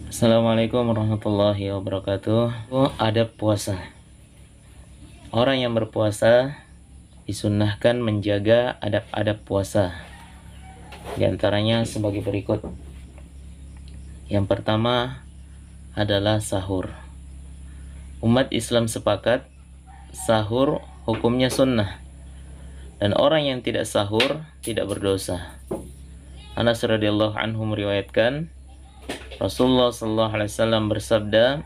Assalamualaikum warahmatullahi wabarakatuh. Adab puasa. Orang yang berpuasa disunnahkan menjaga adab-adab puasa. Di antaranya sebagai berikut. Yang pertama adalah sahur. Umat Islam sepakat sahur hukumnya sunnah, dan orang yang tidak sahur tidak berdosa. Anas radhiyallahu anhu meriwayatkan, Rasulullah SAW bersabda,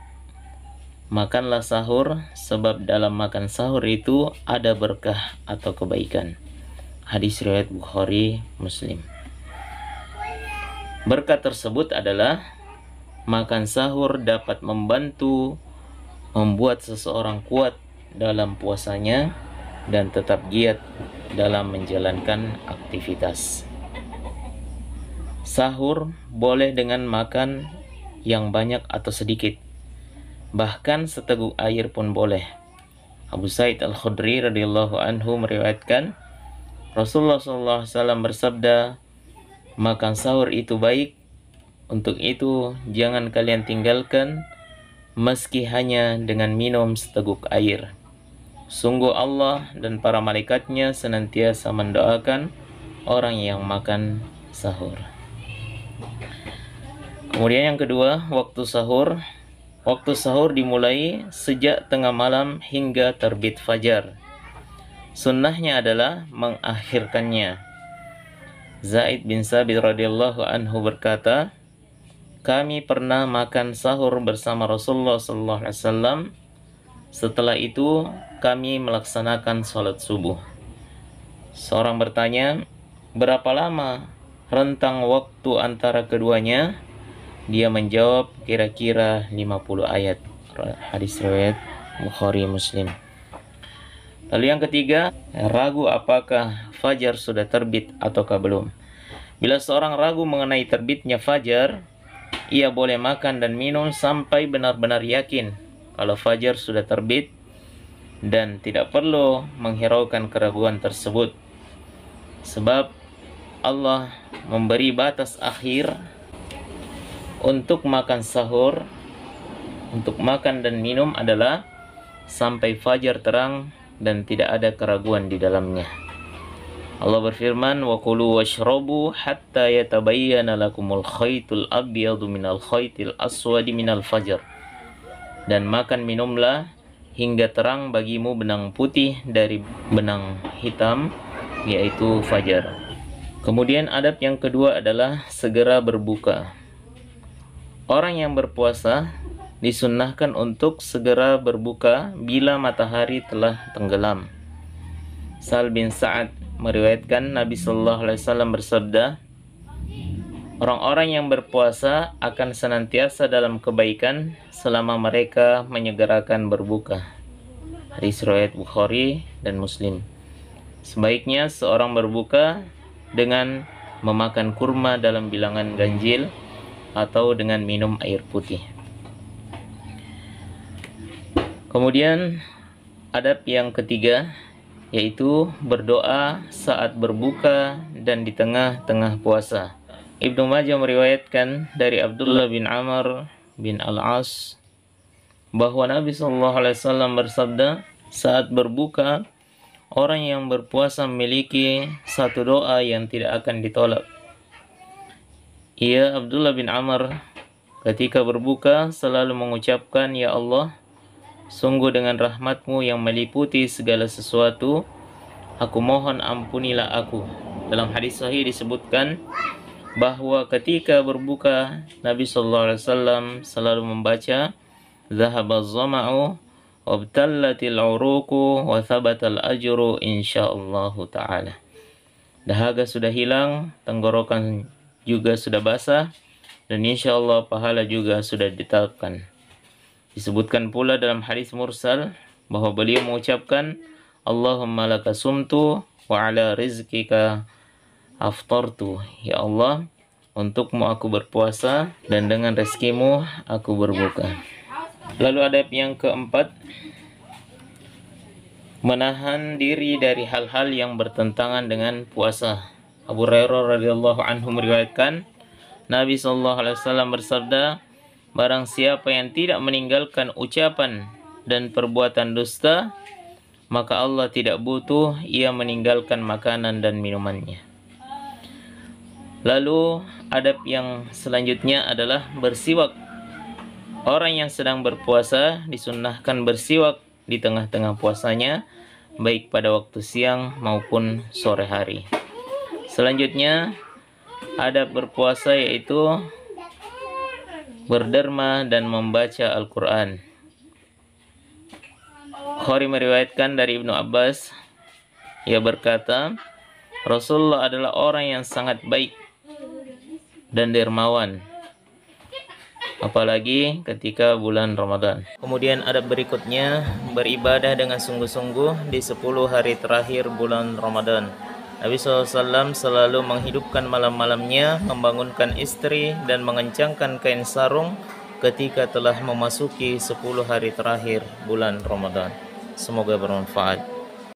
makanlah sahur, sebab dalam makan sahur itu ada berkah atau kebaikan. Hadis riwayat Bukhari, Muslim. Berkah tersebut adalah makan sahur dapat membantu membuat seseorang kuat dalam puasanya dan tetap giat dalam menjalankan aktivitas. Sahur boleh dengan makan yang banyak atau sedikit, bahkan seteguk air pun boleh. Abu Sa'id Al-Khudri radhiyallahu anhu meriwayatkan, Rasulullah SAW bersabda, makan sahur itu baik, untuk itu jangan kalian tinggalkan meski hanya dengan minum seteguk air. Sungguh Allah dan para malaikatnya senantiasa mendoakan orang yang makan sahur. Kemudian yang kedua, waktu sahur. Waktu sahur dimulai sejak tengah malam hingga terbit fajar. Sunnahnya adalah mengakhirkannya. Zaid bin Sabit radhiyallahu anhu berkata, kami pernah makan sahur bersama Rasulullah SAW. Setelah itu kami melaksanakan sholat subuh. Seorang bertanya, berapa lama rentang waktu antara keduanya? Dia menjawab, kira-kira 50 ayat. Hadis riwayat Bukhari, Muslim. Lalu yang ketiga, ragu apakah fajar sudah terbit ataukah belum. Bila seorang ragu mengenai terbitnya fajar, ia boleh makan dan minum sampai benar-benar yakin kalau fajar sudah terbit, dan tidak perlu menghiraukan keraguan tersebut, sebab Allah memberi batas akhir untuk makan sahur, untuk makan dan minum adalah sampai fajar terang dan tidak ada keraguan di dalamnya. Allah berfirman, wa kulu washrabu hatta yatabayyana lakumul khaytul abyadu minal khaytil aswadi minal fajr. Dan makan minumlah hingga terang bagimu benang putih dari benang hitam, yaitu fajar. Kemudian adab yang kedua adalah segera berbuka. Orang yang berpuasa disunnahkan untuk segera berbuka bila matahari telah tenggelam. Sahal bin Sa'ad meriwayatkan Nabi SAW bersabda, orang-orang yang berpuasa akan senantiasa dalam kebaikan selama mereka menyegerakan berbuka. Hadis riwayat Bukhari dan Muslim. Sebaiknya seorang berbuka dengan memakan kurma dalam bilangan ganjil atau dengan minum air putih. Kemudian adab yang ketiga yaitu berdoa saat berbuka dan di tengah-tengah puasa. Ibnu Majah meriwayatkan dari Abdullah bin Amr bin Al-As bahwa Nabi SAW bersabda, saat berbuka orang yang berpuasa memiliki satu doa yang tidak akan ditolak. Ia, Abdullah bin Amr, ketika berbuka selalu mengucapkan, ya Allah, sungguh dengan rahmat-Mu yang meliputi segala sesuatu, aku mohon ampunilah aku. Dalam hadis sahih disebutkan bahwa ketika berbuka Nabi SAW selalu membaca, Zahabaz zama'u wabtallatil uruku wa thabatal ajru insyaallahu ta'ala. Dahaga sudah hilang, tenggorokan juga sudah basah, dan insyaallah pahala juga sudah ditetapkan. Disebutkan pula dalam hadis mursal bahwa beliau mengucapkan, Allahumma laka sumtu wa ala rizkika aftartu. Ya Allah, untukmu aku berpuasa dan dengan rezekimu aku berbuka. Lalu adab yang keempat, menahan diri dari hal-hal yang bertentangan dengan puasa. Abu Hurairah radhiyallahu anhu meriwayatkan, Nabi SAW bersabda, Barang siapa yang tidak meninggalkan ucapan dan perbuatan dusta, maka Allah tidak butuh ia meninggalkan makanan dan minumannya. Lalu adab yang selanjutnya adalah bersiwak. Orang yang sedang berpuasa disunnahkan bersiwak di tengah-tengah puasanya, baik pada waktu siang maupun sore hari. Selanjutnya, adab berpuasa yaitu berderma dan membaca Al-Quran. Bukhari meriwayatkan dari Ibnu Abbas, ia berkata, Rasulullah adalah orang yang sangat baik dan dermawan, apalagi ketika bulan Ramadan. Kemudian adab berikutnya, beribadah dengan sungguh-sungguh di 10 hari terakhir bulan Ramadan. Nabi SAW selalu menghidupkan malam-malamnya, membangunkan istri dan mengencangkan kain sarung ketika telah memasuki 10 hari terakhir bulan Ramadan. Semoga bermanfaat.